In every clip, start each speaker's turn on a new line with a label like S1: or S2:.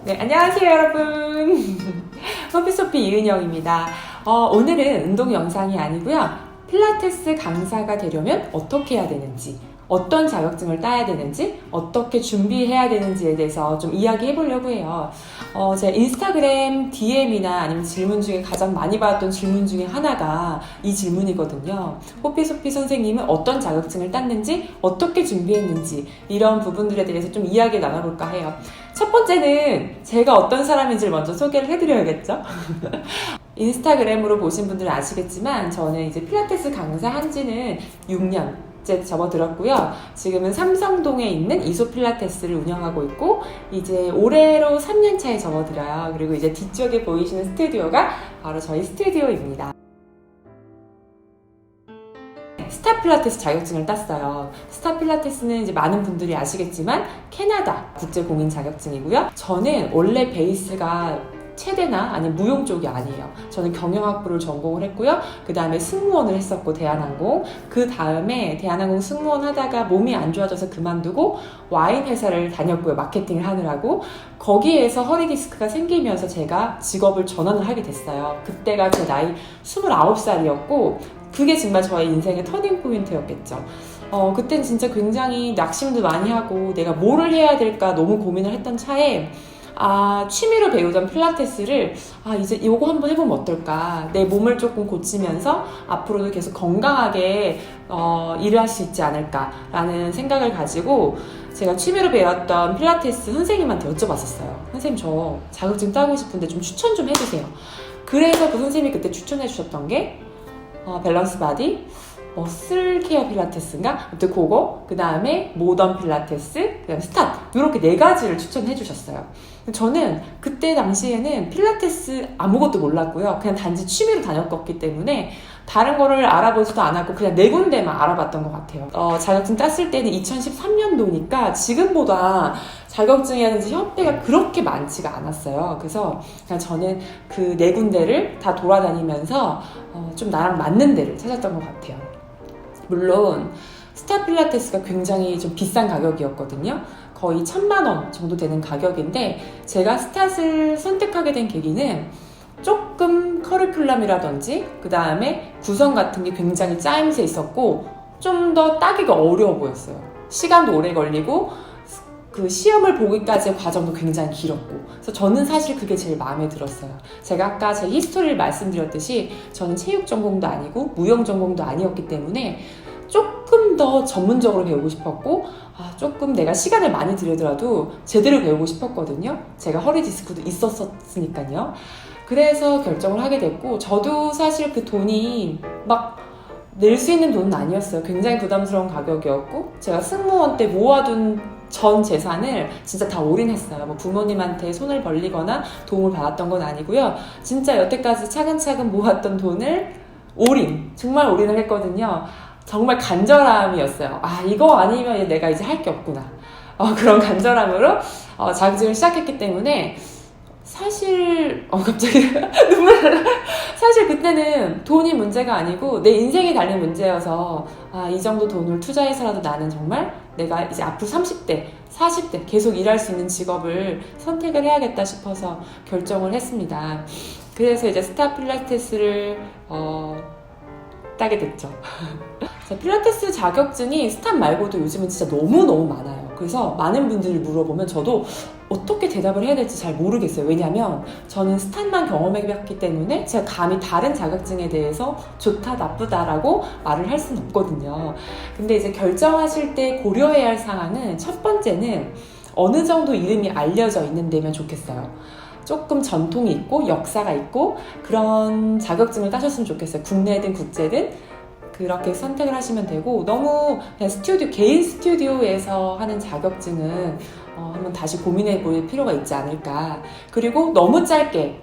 S1: 네, 안녕하세요 여러분. 소피소피 이은영입니다. 오늘은 운동 영상이 아니고요. 필라테스 강사가 되려면 어떻게 해야 되는지, 어떤 자격증을 따야 되는지, 어떻게 준비해야 되는지에 대해서 좀 이야기해 보려고 해요. 제 인스타그램 DM이나 아니면 질문 중에 가장 많이 받았던 질문 중에 하나가 이 질문이거든요. 호피소피 선생님은 어떤 자격증을 땄는지, 어떻게 준비했는지, 이런 부분들에 대해서 좀 이야기를 나눠볼까 해요. 첫 번째는 제가 어떤 사람인지를 먼저 소개를 해드려야겠죠? 인스타그램으로 보신 분들은 아시겠지만 저는 이제 필라테스 강사 한지는 6년째 접어들었고요. 지금은 삼성동에 있는 이소 필라테스를 운영하고 있고 이제 올해로 3년 차에 접어들어요. 그리고 이제 뒤쪽에 보이시는 스튜디오가 바로 저희 스튜디오입니다. 스타 필라테스 자격증을 땄어요. 스타 필라테스는 이제 많은 분들이 아시겠지만 캐나다 국제 공인 자격증이고요. 저는 원래 베이스가 체대나 아니면 무용 쪽이 아니에요. 저는 경영학부를 전공을 했고요. 그 다음에 승무원을 했었고 대한항공. 그 다음에 대한항공 승무원 하다가 몸이 안 좋아져서 그만두고 와인 회사를 다녔고요. 마케팅을 하느라고. 거기에서 허리 디스크가 생기면서 제가 직업을 전환을 하게 됐어요. 그때가 제 나이 29살이었고 그게 정말 저의 인생의 터닝 포인트였겠죠. 그땐 진짜 굉장히 낙심도 많이 하고 내가 뭐를 해야 될까 너무 고민을 했던 차에 취미로 배우던 필라테스를 이제 이거 한번 해보면 어떨까, 내 몸을 조금 고치면서 앞으로도 계속 건강하게 일을 할 수 있지 않을까라는 생각을 가지고 제가 취미로 배웠던 필라테스 선생님한테 여쭤봤었어요. 선생님 저 자격증 따고 싶은데 좀 추천 좀 해주세요. 그래서 그 선생님이 그때 추천해 주셨던 게 밸런스 바디, 머슬 케어 필라테스인가? 아무튼 그거, 그 다음에 모던 필라테스, 그 다음에 스탑, 이렇게 4가지를 추천해 주셨어요. 저는 그때 당시에는 필라테스 아무것도 몰랐고요. 그냥 단지 취미로 다녔기 때문에 다른 거를 알아보지도 않았고 그냥 4군데만 알아봤던 것 같아요. 자격증 땄을 때는 2013년도니까 지금보다 자격증이라든지 협회가 그렇게 많지가 않았어요. 그래서 그냥 저는 그 4군데를 다 돌아다니면서 좀 나랑 맞는 데를 찾았던 것 같아요. 물론 스타 필라테스가 굉장히 좀 비싼 가격이었거든요. 거의 1,000만 원 정도 되는 가격인데 제가 스타를 선택하게 된 계기는 조금 커리큘럼이라든지 그 다음에 구성 같은 게 굉장히 짜임새 있었고 좀 더 따기가 어려워 보였어요. 시간도 오래 걸리고 그 시험을 보기까지의 과정도 굉장히 길었고, 그래서 저는 사실 그게 제일 마음에 들었어요. 제가 아까 제 히스토리를 말씀드렸듯이 저는 체육 전공도 아니고 무용 전공도 아니었기 때문에 조금 더 전문적으로 배우고 싶었고 조금 내가 시간을 많이 들이더라도 제대로 배우고 싶었거든요. 제가 허리 디스크도 있었으니까요. 그래서 결정을 하게 됐고, 저도 사실 그 돈이 막 낼 수 있는 돈은 아니었어요. 굉장히 부담스러운 가격이었고 제가 승무원 때 모아둔 전 재산을 진짜 다 올인했어요. 뭐 부모님한테 손을 벌리거나 도움을 받았던 건 아니고요. 진짜 여태까지 차근차근 모았던 돈을 정말 올인을 했거든요. 정말 간절함이었어요. 이거 아니면 내가 이제 할 게 없구나. 그런 간절함으로 자격증을 시작했기 때문에 사실 갑자기 눈물 나. 사실 그때는 돈이 문제가 아니고 내 인생이 달린 문제여서 이 정도 돈을 투자해서라도 나는 정말 내가 이제 앞으로 30대, 40대 계속 일할 수 있는 직업을 선택을 해야겠다 싶어서 결정을 했습니다. 그래서 이제 스타 필라테스를 따게 됐죠. 필라테스 자격증이 스탑 말고도 요즘은 진짜 너무너무 많아요. 그래서 많은 분들이 물어보면 저도 어떻게 대답을 해야 될지 잘 모르겠어요. 왜냐면 저는 스탑만 경험해봤기 때문에 제가 감히 다른 자격증에 대해서 좋다 나쁘다라고 말을 할 수는 없거든요. 근데 이제 결정하실 때 고려해야 할 사항은 첫 번째는 어느 정도 이름이 알려져 있는 데면 좋겠어요. 조금 전통이 있고 역사가 있고 그런 자격증을 따셨으면 좋겠어요. 국내든 국제든 그렇게 선택을 하시면 되고, 너무 그냥 개인 스튜디오에서 하는 자격증은 한번 다시 고민해 볼 필요가 있지 않을까. 그리고 너무 짧게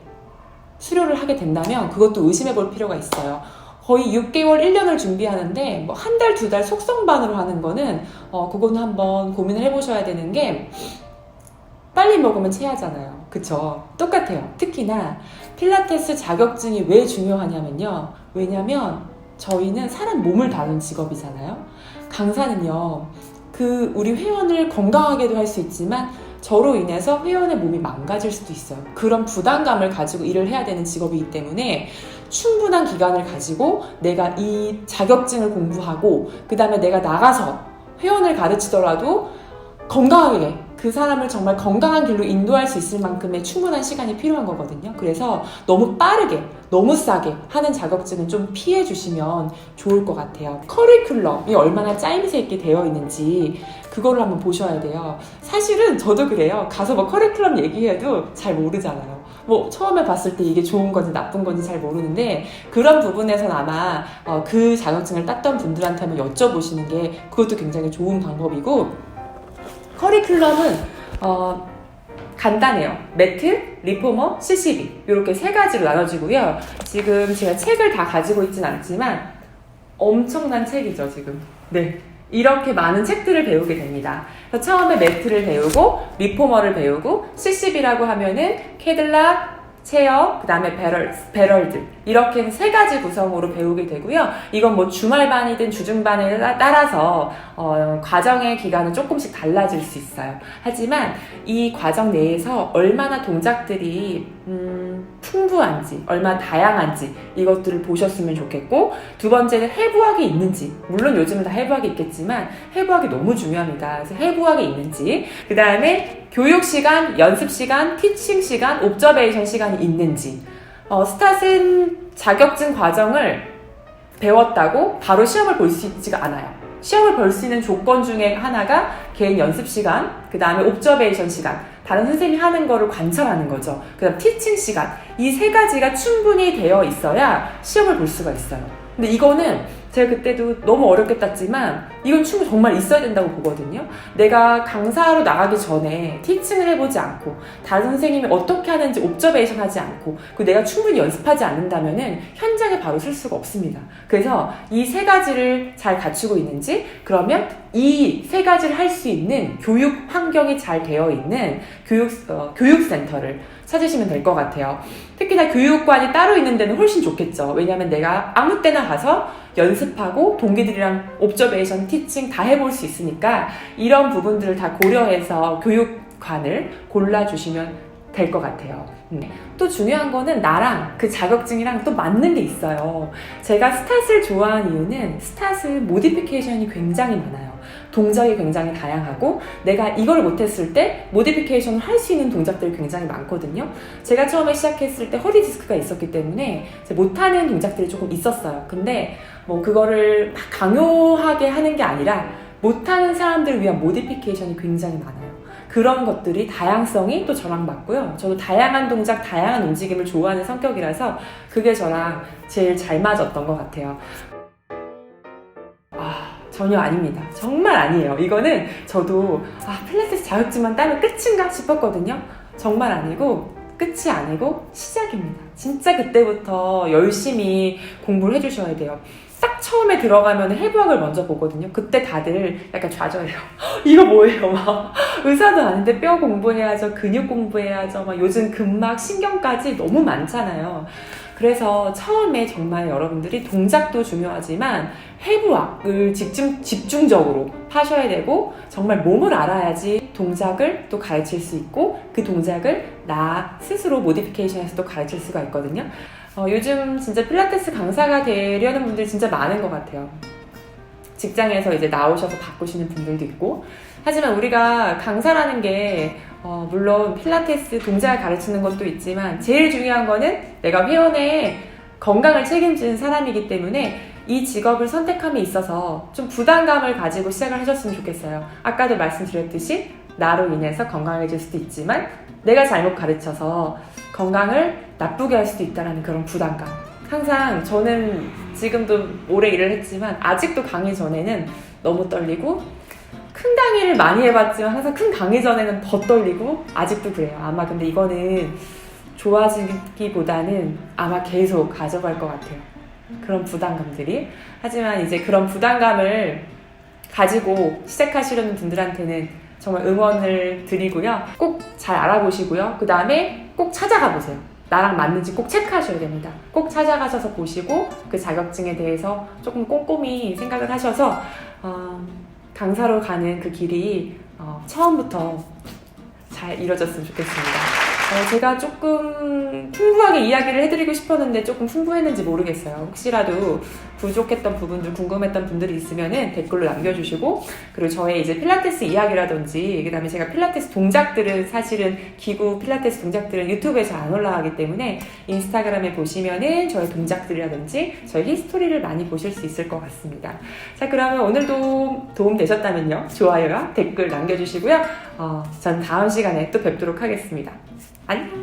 S1: 수료를 하게 된다면 그것도 의심해 볼 필요가 있어요. 거의 6개월, 1년을 준비하는데 뭐 한 달, 2달 속성반으로 하는 거는 그거는 한번 고민을 해보셔야 되는 게, 빨리 먹으면 체하잖아요. 그쵸? 똑같아요. 특히나 필라테스 자격증이 왜 중요하냐면요. 왜냐면 저희는 사람 몸을 다룬 직업이잖아요. 강사는요, 우리 회원을 건강하게도 할 수 있지만 저로 인해서 회원의 몸이 망가질 수도 있어요. 그런 부담감을 가지고 일을 해야 되는 직업이기 때문에 충분한 기간을 가지고 내가 이 자격증을 공부하고 그 다음에 내가 나가서 회원을 가르치더라도 건강하게 그 사람을 정말 건강한 길로 인도할 수 있을 만큼의 충분한 시간이 필요한 거거든요. 그래서 너무 빠르게 너무 싸게 하는 자격증은 좀 피해 주시면 좋을 것 같아요. 커리큘럼이 얼마나 짜임새 있게 되어 있는지 그거를 한번 보셔야 돼요. 사실은 저도 그래요. 가서 뭐 커리큘럼 얘기해도 잘 모르잖아요. 뭐 처음에 봤을 때 이게 좋은 건지 나쁜 건지 잘 모르는데 그런 부분에선 아마 그 자격증을 땄던 분들한테 한번 여쭤보시는 게 그것도 굉장히 좋은 방법이고, 커리큘럼은 간단해요. 매트, 리포머, CCB 이렇게 세 가지로 나눠지고요. 지금 제가 책을 다 가지고 있진 않지만 엄청난 책이죠 지금. 네, 이렇게 많은 책들을 배우게 됩니다. 그래서 처음에 매트를 배우고 리포머를 배우고 CCB라고 하면은 캐딜락, 체어, 그 다음에 베럴드 이렇게 세 가지 구성으로 배우게 되고요. 이건 뭐 주말반이든 주중반에 따라서 과정의 기간은 조금씩 달라질 수 있어요. 하지만 이 과정 내에서 얼마나 동작들이 풍부한지, 얼마나 다양한지 이것들을 보셨으면 좋겠고, 두 번째는 해부학이 있는지, 물론 요즘은 다 해부학이 있겠지만 해부학이 너무 중요합니다. 그래서 해부학이 있는지, 그 다음에 교육시간, 연습시간, 티칭시간, 옵저베이션 시간이 있는지. 스탯은 자격증 과정을 배웠다고 바로 시험을 볼 수 있지가 않아요. 시험을 볼 수 있는 조건 중에 하나가 개인 연습시간, 그 다음에 옵저베이션 시간, 다른 선생님이 하는 거를 관찰하는 거죠. 그 다음 티칭 시간, 이 세 가지가 충분히 되어 있어야 시험을 볼 수가 있어요. 근데 이거는 제가 그때도 너무 어렵게 땄지만 이건 충분히 정말 있어야 된다고 보거든요. 내가 강사로 나가기 전에 티칭을 해보지 않고 다른 선생님이 어떻게 하는지 옵저베이션 하지 않고 그리고 내가 충분히 연습하지 않는다면은 현장에 바로 쓸 수가 없습니다. 그래서 이 세 가지를 잘 갖추고 있는지, 그러면 이 세 가지를 할 수 있는 교육 환경이 잘 되어 있는 교육센터를 찾으시면 될 것 같아요. 특히나 교육관이 따로 있는 데는 훨씬 좋겠죠. 왜냐하면 내가 아무 때나 가서 연습하고 동기들이랑 옵저베이션, 티칭 다 해볼 수 있으니까 이런 부분들을 다 고려해서 교육관을 골라주시면 될 것 같아요. 또 중요한 거는 나랑 그 자격증이랑 또 맞는 게 있어요. 제가 스탯을 좋아하는 이유는 스탯은 모디피케이션이 굉장히 많아요. 동작이 굉장히 다양하고 내가 이걸 못했을 때 모디피케이션을 할 수 있는 동작들이 굉장히 많거든요. 제가 처음에 시작했을 때 허리 디스크가 있었기 때문에 못하는 동작들이 조금 있었어요. 근데 뭐 그거를 막 강요하게 하는 게 아니라 못하는 사람들을 위한 모디피케이션이 굉장히 많아요. 그런 것들이 다양성이 또 저랑 맞고요. 저도 다양한 동작, 다양한 움직임을 좋아하는 성격이라서 그게 저랑 제일 잘 맞았던 것 같아요. 전혀 아닙니다. 정말 아니에요. 이거는 저도 필라테스 자격증만 따면 끝인가 싶었거든요. 정말 아니고 끝이 아니고 시작입니다. 진짜 그때부터 열심히 공부를 해주셔야 돼요. 딱 처음에 들어가면 해부학을 먼저 보거든요. 그때 다들 약간 좌절해요. 이거 뭐예요? 막 의사도 아닌데 뼈 공부해야죠, 근육 공부해야죠, 막 요즘 근막, 신경까지 너무 많잖아요. 그래서 처음에 정말 여러분들이 동작도 중요하지만 해부학을 집중적으로 파셔야 되고, 정말 몸을 알아야지 동작을 또 가르칠 수 있고 그 동작을 나 스스로 모디피케이션해서 또 가르칠 수가 있거든요. 요즘 진짜 필라테스 강사가 되려는 분들이 진짜 많은 것 같아요. 직장에서 이제 나오셔서 바꾸시는 분들도 있고. 하지만 우리가 강사라는 게 물론 필라테스 동작을 가르치는 것도 있지만 제일 중요한 거는 내가 회원의 건강을 책임지는 사람이기 때문에 이 직업을 선택함에 있어서 좀 부담감을 가지고 시작을 하셨으면 좋겠어요. 아까도 말씀드렸듯이 나로 인해서 건강해질 수도 있지만 내가 잘못 가르쳐서 건강을 나쁘게 할 수도 있다는 그런 부담감. 항상 저는 지금도 오래 일을 했지만 아직도 강의 전에는 너무 떨리고, 큰 강의를 많이 해봤지만 항상 큰 강의 전에는 더 떨리고 아직도 그래요. 아마 근데 이거는 좋아지기보다는 아마 계속 가져갈 것 같아요. 그런 부담감들이. 하지만 이제 그런 부담감을 가지고 시작하시려는 분들한테는 정말 응원을 드리고요. 꼭 잘 알아보시고요. 그 다음에 꼭 찾아가 보세요. 나랑 맞는지 꼭 체크하셔야 됩니다. 꼭 찾아가셔서 보시고 그 자격증에 대해서 조금 꼼꼼히 생각을 하셔서 강사로 가는 그 길이 처음부터 잘 이뤄졌으면 좋겠습니다. 제가 조금 풍부하게 이야기를 해드리고 싶었는데 조금 풍부했는지 모르겠어요. 혹시라도 부족했던 부분들, 궁금했던 분들이 있으면은 댓글로 남겨주시고, 그리고 저의 이제 필라테스 이야기라든지, 그 다음에 제가 필라테스 동작들은 사실은 기구 필라테스 동작들은 유튜브에 잘 안 올라가기 때문에 인스타그램에 보시면은 저의 동작들이라든지 저의 히스토리를 많이 보실 수 있을 것 같습니다. 자, 그러면 오늘도 도움 되셨다면요, 좋아요와 댓글 남겨주시고요. 전 다음 시간에 또 뵙도록 하겠습니다. 안녕!